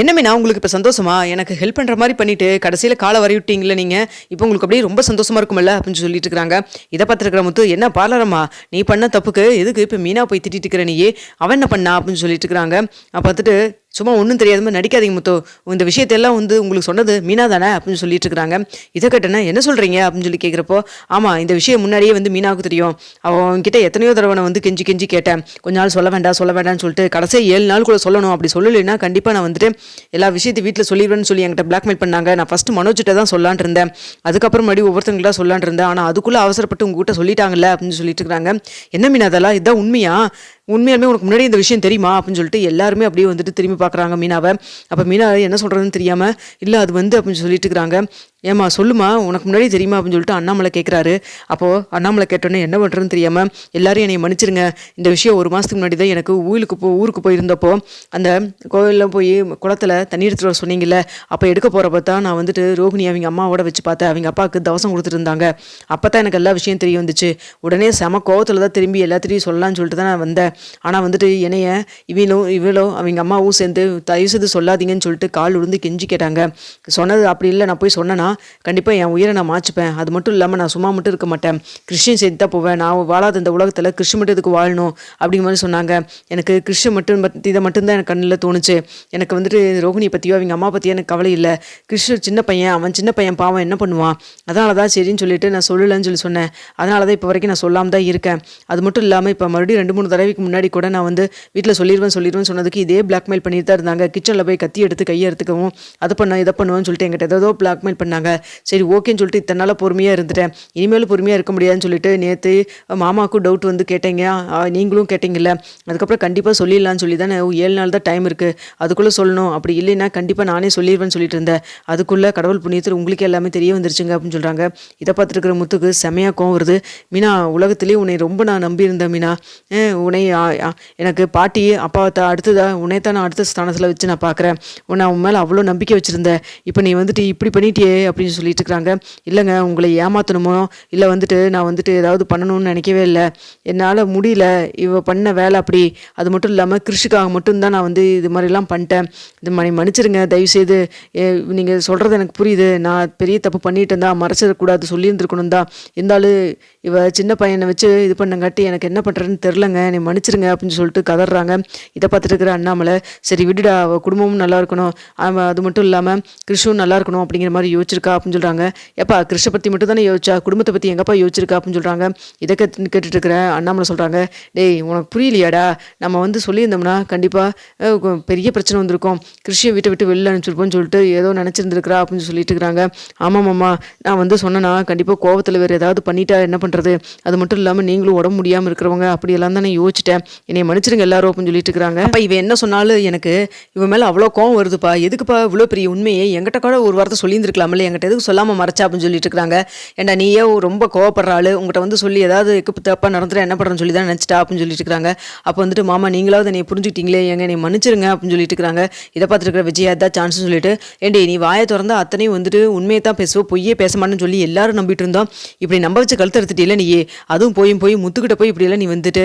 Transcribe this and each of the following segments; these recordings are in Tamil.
என்ன மீனா உங்களுக்கு இப்போ சந்தோஷமா? எனக்கு ஹெல்ப் பண்ணுற மாதிரி பண்ணிட்டு கடைசியில் காலை வரை விட்டீங்களே நீங்கள். இப்போ உங்களுக்கு அப்படியே ரொம்ப சந்தோஷமா இருக்குமில்ல அப்படின்னு சொல்லிட்டு இருக்கிறாங்க. இதை பார்த்துருக்கிற முத்து, என்ன பார்லரம்மா நீ பண்ண தப்புக்கு எதுக்கு இப்போ மீனா போய் திட்டிட்டு இருக்கிற நீயே? அவன் என்ன பண்ணா அப்படின்னு சொல்லிட்டு இருக்கிறாங்க. பார்த்துட்டு சும்மா ஒன்றும் தெரியாத மாதிரி நடிக்காதீங்க முத்து. இந்த விஷயத்தையெல்லாம் உங்களுக்கு சொன்னது மீனா தானே அப்படின்னு சொல்லிட்டு இருக்கிறாங்க. இதை கேட்டேன்னா என்ன சொல்கிறீங்க அப்படின்னு சொல்லி கேட்குறப்போ, ஆமாம் இந்த விஷயம் முன்னாடியே மீனாவுக்கு தெரியும். அவன்கிட்ட எத்தனையோ தடவை நான் கெஞ்சி கெஞ்சி கேட்டேன். கொஞ்ச நாள் சொல்ல வேண்டாம் சொல்ல வேண்டாம்னு சொல்லிட்டு கடைசி 7 நாள் கூட சொல்லணும். அப்படி சொல்லலைன்னா கண்டிப்பாக நான் எல்லா விஷயத்தையும் வீட்டில் சொல்லிடுவேன்னு சொல்லி என்கிட்ட பிளாக்மெயில் பண்ணாங்க. நான் ஃபஸ்ட்டு மனோஜிட்ட தான் சொல்லான் இருந்தேன். அதுக்கப்புறம் மறுபடியும் ஒவ்வொருத்தங்களாம் சொல்லான் இருந்தேன். ஆனால் அதுக்குள்ளே அவசரப்பட்டு உங்ககிட்ட சொல்லிட்டாங்கல்ல அப்படின்னு சொல்லிட்டு இருக்கிறாங்க. என்ன மீனா அதெல்லாம் இதுதான் உண்மையா? உண்மையாலுமே உனக்கு முன்னாடி இந்த விஷயம் தெரியுமா அப்படின்னு சொல்லிட்டு எல்லாருமே அப்படியே திரும்பி பார்க்குறாங்க மீனாவை. அப்போ மீனா என்ன சொல்கிறதுன்னு தெரியாமல், இல்லை அது அப்படின்னு சொல்லிட்டு இருக்கிறாங்க. ஏம்மா சொல்லுமா, உனக்கு முன்னாடி தெரியுமா அப்படின்னு சொல்லிட்டு அண்ணாமலை கேட்குறாரு. அப்போது அண்ணாமலை கேட்டோன்னே என்ன பண்ணுறதுன்னு தெரியாமல், எல்லாரும் என்னை மன்னிச்சிருங்க. இந்த விஷயம் 1 மாதத்துக்கு முன்னாடி தான் எனக்கு ஊருக்கு போயிருந்தப்போ அந்த கோவிலில் போய் குளத்தில் தண்ணி எடுத்துகிட்டு வர சொன்னீங்கல்ல, அப்போ எடுக்க போகிறப்ப தான் நான் ரோகிணி அவங்க அம்மாவோட வச்சு பார்த்தேன். அவங்க அப்பாவுக்கு தவசம் கொடுத்துட்டு இருந்தாங்க. அப்போ தான் எனக்கு எல்லா விஷயம் தெரிய வந்துச்சு. உடனே செம கோவத்தில் தான் திரும்பி எல்லாத்தையும் சொல்லலான்னு சொல்லிட்டு தான் நான் வந்தேன். ஆனால் என்னைய இவளோ அவங்க அம்மாவும் சேர்ந்து தயவு செய்து சொல்லாதீங்கன்னு சொல்லிட்டு கால் விழுந்து கெஞ்சி கேட்டாங்க. சொன்னது அப்படி இல்லை, நான் போய் சொன்னேன்னா கண்டிப்பாக என் உயிரை நான் மாச்சுப்பேன். அது மட்டும் இல்லாமல் நான் சும்மா மட்டும் இருக்க மாட்டேன், கிறிஸ்டின் சேர்த்து தான் போவேன். நான் வாழாத இந்த உலகத்தில் கிறிஸ்டின் மட்டும் இதுக்கு வாழணும் அப்படிங்கிற மாதிரி சொன்னாங்க. எனக்கு கிறிஸ்டின் இதை மட்டும்தான் எனக்கு கண்ணில் தோணுச்சு. எனக்கு ரோகிணி பற்றியோ அவங்க அம்மா பற்றியோ எனக்கு கவலை இல்லை. கிறிஸ்டின் சின்ன பையன், அவன் சின்ன பையன் பாவம் என்ன பண்ணுவான், அதனால தான் சரின்னு சொல்லிட்டு நான் சொல்லலைன்னு சொல்லி சொன்னேன். அதனால தான் இப்போ வரைக்கும் நான் சொல்லாமல் தான் இருக்கேன். அது மட்டும் இல்லாமல் இப்போ மறுபடியும் 2-3 தடவைக்கு முன்னாடி கூட நான் வீட்டில் சொல்லிடுவேன் சொன்னதுக்கு இதே பிளாக்மெயில் பண்ணிட்டு தான் இருந்தாங்க. கிச்சனில் போய் கத்தி எடுத்து கையை எடுத்துக்கவும் அதை பண்ண இதை பண்ணுவேன்னு சொல்லிட்டு என்கிட்ட ஏதோ பிளாக்மெயில் பண்ணாங்க. சரி ஓகேன்னு சொல்லிட்டு இத்தனை நாளாக பொறுமையாக இருந்துட்டேன். இனிமேலும் பொறுமையாக இருக்க முடியாதுன்னு சொல்லிட்டு நேற்று மாமாவுக்கும் டவுட் கேட்டீங்க, நீங்களும் கேட்டீங்கல்ல. அதுக்கப்புறம் கண்டிப்பாக சொல்லிடலான்னு சொல்லி தான் 7 நாள் தான் டைம் இருக்குது, அதுக்குள்ளே சொல்லணும். அப்படி இல்லைன்னா கண்டிப்பாக நானே சொல்லிடுவேன்னு சொல்லிட்டு இருந்தேன். அதுக்குள்ளே கடவுள் புண்ணியத்தில் உங்களுக்கு எல்லாமே தெரிய வந்துருச்சுங்க அப்படின்னு சொல்கிறாங்க. இதை பார்த்துருக்கிற முத்துக்கு செமையாக கோவம் வருது. மீனா, உலகத்திலேயே உன்னை ரொம்ப நான் நம்பியிருந்தேன் மீனா. உன்னை எனக்கு பாட்டி அப்பாவை அடுத்ததா உன்னைத்தான் நான் அடுத்த ஸ்தானத்தில் வச்சு நான் பார்க்குறேன். உன்னை உன் மேலே அவ்வளோ நம்பிக்கை வச்சுருந்தேன். இப்போ நீ இப்படி பண்ணிட்டியே அப்படின்னு சொல்லிட்டு இருக்கிறாங்க. இல்லைங்க, உங்களை ஏமாற்றணுமோ இல்லை நான் ஏதாவது பண்ணணும்னு நினைக்கவே இல்லை. என்னால் முடியல, இவ பண்ண வேலை அப்படி. அது மட்டும் இல்லாமல் கிருஷிக்காக மட்டும்தான் நான் இது மாதிரிலாம் பண்ணிட்டேன். இது மாதிரி மன்னிச்சிருங்க தயவுசெய்து. நீங்கள் சொல்கிறது எனக்கு புரியுது, நான் பெரிய தப்பு பண்ணிட்டேன் தான், மறைச்சிடக்கூடாது சொல்லியிருந்துருக்கணும் தான். இருந்தாலும் இவ சின்ன பையனை வச்சு இது பண்ணங்காட்டி எனக்கு என்ன பண்ணுறதுன்னு தெரிலங்க, நீ மன்னிச்சிருங்க அப்படின்னு சொல்லிட்டு கதறாங்க. இதை பார்த்துட்டு இருக்கிற அண்ணாமலை, சரி விடுடா, அவள் குடும்பமும் நல்லா இருக்கணும், அவன் அது மட்டும் இல்லாமல் கிருஷ்ணும் நல்லா இருக்கணும் அப்படிங்கிற மாதிரி யோசிச்சிருக்கா அப்படின்னு சொல்கிறாங்க. எப்பா கிருஷ்ண பற்றி மட்டும் தானே யோசிச்சா, குடும்பத்தை பற்றி எங்கப்பா யோசிச்சிருக்கா அப்படின்னு சொல்கிறாங்க. இதை கேட்டுட்டு இருக்கிற அண்ணாமலை சொல்கிறாங்க, டேய் உனக்கு புரியலையாடா, நம்ம சொல்லியிருந்தோம்னா கண்டிப்பாக பெரிய பிரச்சனை வந்திருக்கும், கிருஷியை விட்டு வெளில அனுப்பிச்சிருப்போம்னு சொல்லிட்டு ஏதோ நினச்சிருந்துருக்கிறா அப்படின்னு சொல்லிட்டு இருக்கிறாங்க. ஆமாம்மாம்மா, நான் சொன்னேன்னா கண்டிப்பாக கோவத்தில் வேறு ஏதாவது பண்ணிட்டா என்ன பண்ணுறது, அது மட்டும் இல்லாமல் நீங்களும் உடம்பு முடியாமல் இருக்கிறவங்க அப்படியெல்லாம் தான் நான் யோசிச்சிட்டேன், என்னை மன்னிச்சிருங்க எல்லாரும் அப்படின்னு சொல்லிட்டு இருக்கிறாங்க. அப்போ இவன் என்ன சொன்னாலும் எனக்கு இவன் மேலே அவ்வளோ கோவம் வருதுப்பா. எதுக்குப்பா இவ்வளோ பெரிய உண்மையை என்கிட்ட கூட ஒரு வார்த்தை சொல்லியிருந்துருக்கலாம்ல, என்கிட்ட எதுக்கு சொல்லாமல் மறைச்சா அப்படின்னு சொல்லிட்டு இருக்கிறாங்க. ஏன்டா நீயே ரொம்ப கோவப்படுற ஆள், உங்கள்கிட்ட சொல்லி ஏதாவது எக்கு தப்பாக நடந்துட்டு என்ன பண்ணுறேன்னு சொல்லி தான் நினச்சிட்டா அப்படின்னு சொல்லிட்டு இருக்கிறாங்க. அப்போ மாமா நீங்களாவது என்னை புரிஞ்சுக்கிட்டீங்களே, எங்க நீ மன்னிச்சிருங்க அப்படின்னு சொல்லிட்டு இருக்கிறாங்க. இதை பார்த்துட்டு இருக்கிற விஜயா தான் சான்ஸ்னு சொல்லிட்டு, ஏண்டி நீ வாயை திறந்தா அத்தனையும் உண்மையை தான் பேசுவோம், பொய்யே பேச மாட்டேன்னு சொல்லி எல்லாரும் நம்பிட்டு இருந்தோம். இப்படி நம்ப வச்சு கழுத்து எடுத்துட்டீங்களே நீயே, அதுவும் போய் முத்துக்கிட்ட போய் இப்படியெல்லாம் நீ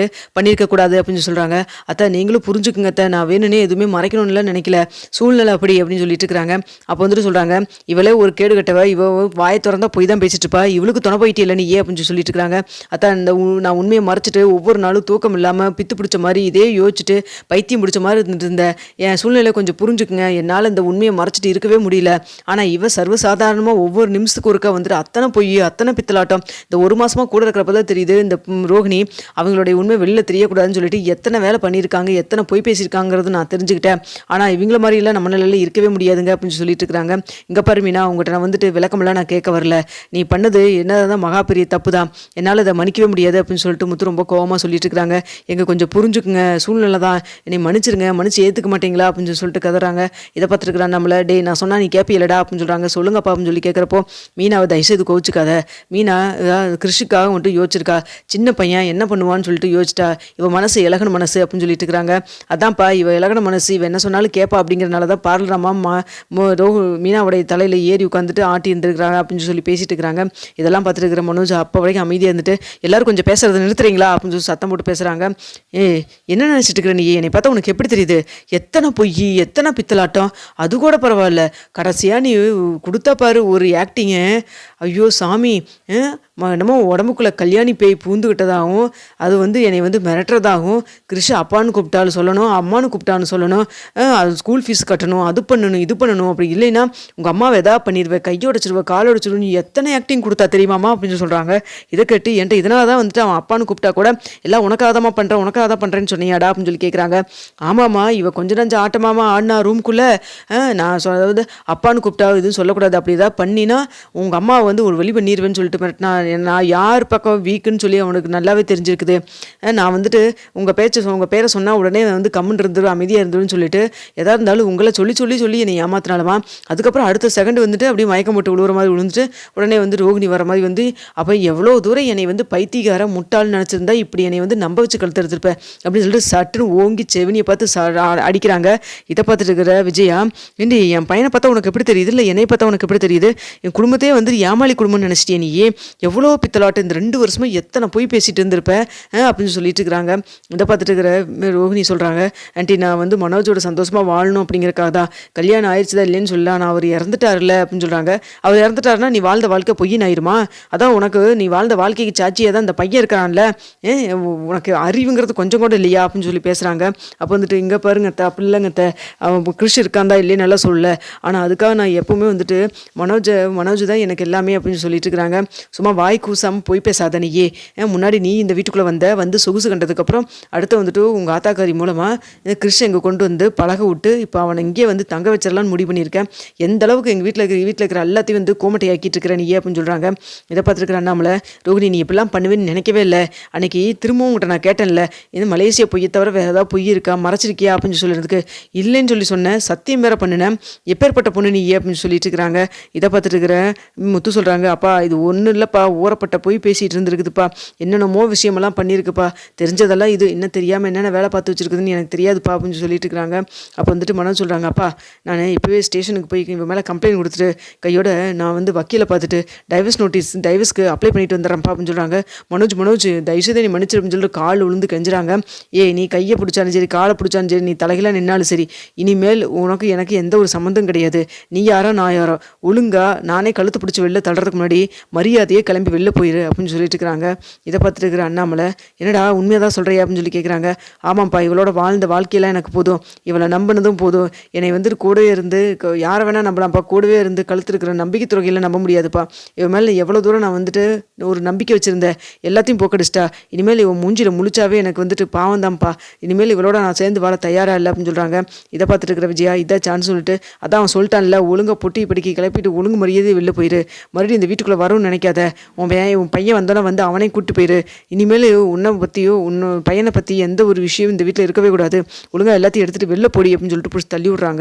பண்ணியிருக்க கூடாது அப்படின்னு சொல்கிறாங்க. அத்தை நீங்களும் புரிஞ்சுக்குங்க அத்தை, நான் வேணும்னே எதுவுமே மறைக்கணும்னு நினைக்கல, சூழ்நிலை அப்படி அப்படின்னு சொல்லிட்டு இருக்கிறாங்க. அப்போ சொல்கிறாங்க, இவளே ஒரு கேடு கட்டவ, இவ வாயை திறந்தா போய் தான் பேசிட்டு இருப்பா, இவளுக்கு துணை போயிட்டே இல்லை நீ ஏன் அப்படின்னு சொல்லிட்டு இருக்கிறாங்க. அத்தான் நான் உண்மையை மறைச்சிட்டு ஒவ்வொரு நாளும் தூக்கம் இல்லாமல் பித்து பிடிச்ச மாதிரி இதே யோசிச்சுட்டு பைத்தியம் பிடிச்ச மாதிரி இருந்துட்டு இருந்தேன். என் சூழ்நிலை கொஞ்சம் புரிஞ்சுக்குங்க, என்னால் இந்த உண்மையை மறைச்சிட்டு இருக்கவே முடியல. ஆனால் இவ சர்வசாதாரணமாக ஒவ்வொரு நிமிஷத்துக்கு ஒருக்கா அத்தனை பொய் அத்தனை பித்தலாட்டம். இந்த 1 மாசமாக கூட இருக்கிறப்ப தான் தெரியுது இந்த ரோகிணி அவங்களுடைய உண்மை வெளியில் தெரியக்கூடாதுன்னு சொல்லிட்டு எத்தனை வேலை பண்ணியிருக்காங்க, எத்தனை பொய் பேசியிருக்காங்கிறது நான் தெரிஞ்சுக்கிட்டேன். ஆனால் இவங்கள மாதிரிலாம் நம்ம நிலையில் இருக்கவே முடியாதுங்க அப்படின்னு சொல்லிட்டு இருக்கிறாங்க. இங்கே பாரு மீனா, உங்கள்கிட்ட நான் விளக்கமெல்லாம் நான் கேட்க வரல, நீ பண்ணது என்னதான் மகா பெரிய தப்பு தான், என்னால் அதை மன்னிக்கவே முடியாது அப்படின்னு சொல்லிட்டு முத்து ரொம்ப கோவமாக சொல்லிட்டு இருக்கிறாங்க. எங்க கொஞ்சம் புரிஞ்சுக்குங்க, சூழ்நிலை தான், என்னை மன்னிச்சிருங்க, மன்னிச்சு ஏற்றுக்க மாட்டீங்களா அப்படின்னு சொல்லிட்டு கதறாங்க. இதை பார்த்துருக்குறான் நம்மள, டே நான் சொன்னால் நீ கேட்பியலடா அப்படின்னு சொல்கிறாங்க. சொல்லுங்கப்பா அப்படின்னு சொல்லி கேட்குறப்போ, மீனாவை தயவுசெய்து கோவிச்சுக்காத, மீனா கிருஷிக்காக யோசிச்சிருக்கா, சின்ன பையன் என்ன பண்ணுவான்னு சொல்லிட்டு யோசிச்சிட்டா, இவ மனசு இலகன மனசு அப்படின்னு சொல்லிட்டு இருக்கிறாங்க. அதான்ப்பா இவ இலகன மனசு, இவ என்ன சொன்னாலும் கேட்பா அப்படிங்கிறனால தான் பார்லராமா மீனாவுடைய தலையில் ஏறி உட்காந்து வந்துட்டு ஆட்டி இருந்திருக்கிறாங்க அப்படின்னு சொல்லி பேசிட்டு இருக்கிறாங்க. இதெல்லாம் பார்த்துட்டு இருக்கிற மனோஜ் அப்போ வரைக்கும் அமைதியாக இருந்துட்டு, எல்லாரும் கொஞ்சம் பேசுறதை நிறுத்துறீங்களா அப்படின்னு சொல்லி சத்தம் போட்டு பேசுகிறாங்க. என்ன நினச்சிட்டு இருக்கிற நீ? என்னை பார்த்தா உனக்கு எப்படி தெரியுது? எத்தனை பொய், எத்தனை பித்தலாட்டம், அது கூட பரவாயில்ல. கடைசியாக நீ கொடுத்தா பாரு ஒரு ஆக்டிங்கு, ஐயோ சாமி! என்னமோ உடம்புக்குள்ளே கல்யாணி பேய் பூந்துக்கிட்டதாகவும், அது வந்து என்னை வந்து மிரட்டுறதாகவும், கிருஷ் அப்பான்னு கூப்பிட்டாலும் சொல்லணும், அம்மானு கூப்பிட்டான்னு சொல்லணும், அது ஸ்கூல் ஃபீஸ் கட்டணும், அது பண்ணணும், இது பண்ணணும், அப்படி இல்லைன்னா உங்கள் அம்மாவை எதாவது பண்ணிடுவேன், கையோடச்சிருவேன், காலோடச்சிருவேன், நீ எத்தனை ஆக்டிங் கொடுத்தா தெரியுமாம்மா அப்படின்னு சொல்கிறாங்க. இதை கேட்டு என்கிட்ட இதனால தான் வந்துட்டு அவன் அப்பான்னு கூப்பிட்டா கூட எல்லாம் உனக்காக தான் பண்ணுறேன், உனக்காக தான் பண்ணுறேன்னு சொன்னியாடா அப்படின்னு சொல்லி கேட்குறாங்க. ஆமாம்மா, இவ கொஞ்சம் நஞ்ச ஆட்டமாமா ஆடினா ரூம்குள்ளே, நான் அதாவது அப்பான்னு கூப்பிட்டா இதுன்னு சொல்லக்கூடாது, அப்படி ஏதாவது பண்ணினா உங்கள் அம்மாவை வந்து ஒரு வழி பண்ணிடுவேன்னு சொல்லிட்டு மிரட்டினா, நான் யார் பக்கம் வீக்குன்னு சொல்லி அவனுக்கு நல்லாவே தெரிஞ்சிருக்குது. நான் வந்துட்டு உங்கள் பேரை சொன்னால் உடனே வந்து கம்முன்னு இருந்துடும், அமைதியாக இருந்துடும் சொல்லிட்டு எதாக இருந்தாலும் உங்களை சொல்லி சொல்லி சொல்லி என்னை ஏமாத்தினாலுமா. அதுக்கப்புறம் அடுத்த செகண்ட் வந்துட்டு அப்படியே மயக்கம் போட்டு விழுவுற மாதிரி விழுந்துட்டு உடனே வந்து ரோகிணி வர மாதிரி வந்து, அப்போ எவ்வளோ தூரம் என்னை வந்து பைத்தியக்கார முட்டாள்னு நினச்சிருந்தா இப்படி என்னை வந்து நம்ப வச்சு கழுத்து எடுத்துருப்பேன் அப்படின்னு சொல்லிட்டு சட்டுன்னு ஓங்கி செவினியை பார்த்து அடிக்கிறாங்க. இதை பார்த்துட்டு இருக்கிற விஜயா, ஏண்டி என் பையனை பார்த்தா உனக்கு எப்படி தெரியுது, இல்லை என்னை பார்த்தா உனக்கு எப்படி தெரியுது? என் குடும்பத்தையே வந்து ஏமாளி குடும்பம்னு நினச்சிட்டே நீ, எவ்வளோ பித்தலாட்டம், இந்த 2 வருஷமா எத்தனை போய் பேசிட்டு இருந்திருப்பேன் அப்படின்னு சொல்லிட்டு இருக்கிறாங்க. இதை பார்த்துட்டு இருக்கிற ரோஹிணி சொல்கிறாங்க, ஆண்டி நான் வந்து மனோஜோட சந்தோஷமாக வாழணும் அப்படிங்கிறக்காக தான், கல்யாணம் ஆயிடுச்சுதான் இல்லைன்னு சொல்லலாம், நான் அவர் இறந்துட்டார்ல அப்படின்னு சொல்கிறாங்க. அவர் இறந்துட்டாருன்னா நீ வாழ்ந்த வாழ்க்கை பொய்யின் ஆயிருமா? அதான் உனக்கு நீ வாழ்ந்த வாழ்க்கைக்கு சாட்சியாக தான் இந்த பையன் இருக்கிறான்ல, உனக்கு அறிவுங்கிறது கொஞ்சம் கூட இல்லையா அப்படின்னு சொல்லி பேசுகிறாங்க. அப்போ வந்துட்டு இங்கே பாருங்க அப்படி இல்லைங்க, அவன் கிருஷ் இருக்காந்தா இல்லையே நல்லா சொல்லல, ஆனால் அதுக்காக நான் எப்போவுமே வந்துட்டு மனோஜ் தான் எனக்கு எல்லாமே அப்படின்னு சொல்லிட்டு இருக்கிறாங்க. சும்மா வாய் கூசாமல் போய் பேசாத நீயே, முன்னாடி நீ இந்த வீட்டுக்குள்ளே வந்து சொகுசு கண்டதுக்கப்புறம் அடுத்து வந்துட்டு உங்கள் ஆத்தாக்காரி மூலமாக கிருஷ் எங்கே கொண்டு வந்து பழக விட்டு இப்போ அவனை இங்கே வந்து தங்க வச்சிடலான்னு முடிவு பண்ணியிருக்கேன். எந்த அளவுக்கு எங்கள் வீட்டில் இருக்கிற எல்லாத்தையும் வந்து கோமட்டை ஆக்கிட்டு இருக்கிற நீயே அப்படின்னு சொல்கிறாங்க. இதை பார்த்துருக்குற அண்ணாமலை, ரோகிணி நீ இப்படிலாம் பண்ணுவேன்னு நினைக்கவே இல்லை, அன்னைக்கு திரும்பவும் உங்கள்கிட்ட நான் கேட்டேன்ல, இந்த மலேசியா பொய்யை தவிர வேறு ஏதாவது பொய் இருக்கா, மறைச்சிருக்கியா அப்படின்னு சொல்லிறதுக்கு இல்லைன்னு சொல்லி சொன்னேன், சத்தியம் வேற பண்ணினேன், எப்பேற்பட்ட பொண்ணு நீ அப்படின்னு சொல்லிட்டு இருக்கிறாங்க. இதை பார்த்துட்டு இருக்கிற முத்து சொல்கிறாங்க, அப்பா இது ஒன்றும் இல்லைப்பா, ஊறப்பட்ட போய் பேசிகிட்டு இருந்துருக்குதுப்பா, என்னென்னமோ விஷயமெல்லாம் பண்ணியிருக்குப்பா, தெரிஞ்சதெல்லாம் இது, இன்னும் தெரியாமல் என்னென்ன வேலை பார்த்து வச்சுருக்குதுன்னு எனக்கு தெரியாதுப்பா அப்படின்னு சொல்லிட்டு இருக்கிறாங்க. அப்போ வந்துட்டு மனோஜ் சொல்கிறாங்க, அப்பா நான் இப்போவே ஸ்டேஷனுக்கு போய் இவன் மேலே கம்ப்ளைண்ட் கொடுத்துட்டு கையோட நான் வந்து வக்கீலை பார்த்துட்டு டைவர்ஸ்க்கு அப்ளை பண்ணிட்டு வந்துடுறேன்ப்பா அப்படின்னு சொல்கிறாங்க. மனோஜ் தயவுசெய்து நீ மன்னிச்சிருன்னு சொல்லிட்டு கால் விழுந்து கெஞ்சுறாங்க. நீ கையை பிடிச்சாலும் சரி, காலை பிடிச்சாலும் சரி, நீ தலைகளாக நின்னாலும் சரி, இனிமேல் உனக்கு எனக்கு எந்த ஒரு சம்மந்தம் கிடையாது, நீ யாரோ நான் யாரோ, ஒழுங்கா நானே கழுத்து பிடிச்சி வெளில தள்ளுறதுக்கு முன்னாடி மரியாதையே கிளம்பி வெளில போயிரு அப்படின்னு சொல்லிட்டு இருக்கிறாங்க. இதை பார்த்துட்டு இருக்கிற அண்ணாமலை, என்னடா உண்மையாக தான் சொல்கிறியா அப்படின்னு சொல்லி கேட்குறாங்க. ஆமாம்ப்பா, இவளோட வாழ்ந்த வாழ்க்கையெல்லாம் எனக்கு போதும், இவளை நம்பினதும் போதும், என்னை வந்துட்டு கூடவே இருந்து யாரை வேணால் நம்பலாம்ப்பா, கூடவே இருந்து கழுத்து இருக்கிற நம்பிக்கை துறையில் நம்ப முடியாதுப்பா, இவன் மேலே எவ்வளோ தூரம் நான் வந்துட்டு ஒரு நம்பிக்கை வச்சுருந்தேன், எல்லாத்தையும் போக்கடிச்சிட்டா, இனிமேல் இவன் மூஞ்சியில் முழிச்சாவே எனக்கு வந்துட்டு பாவம் தான்ப்பா, இனிமேல் இவளோட நான் சேர்ந்து வாழ தயாராக இல்லை அப்படின்னு சொல்கிறாங்க. இதை பார்த்துட்டு இருக்கிற விஜயா, இதான் சான்ஸ் சொல்லிட்டு, அதான் அவன் சொல்லிட்டான்ல, ஒழுங்காக பொட்டி படிக்க கிளப்பிட்டு ஒழுங்கு மரியாதை வெளில போயிரு, மறுபடியும் இந்த வீட்டுக்குள்ளே வரும்னு நினைக்காத, உன் பையன் வந்தோன்னா வந்து அவனை கூப்பிட்டு போயிரு, இனிமேல் உன்னை பற்றியோ பையனை பற்றி எந்த ஒரு விஷயம் இந்த வீட்டில் இருக்கவே கூடாது, ஒழுங்காக எல்லாத்தையும் எடுத்துகிட்டு வெளில போடி அப்படின்னு சொல்லிட்டு பிடிச்சி தள்ளி விட்றாங்க.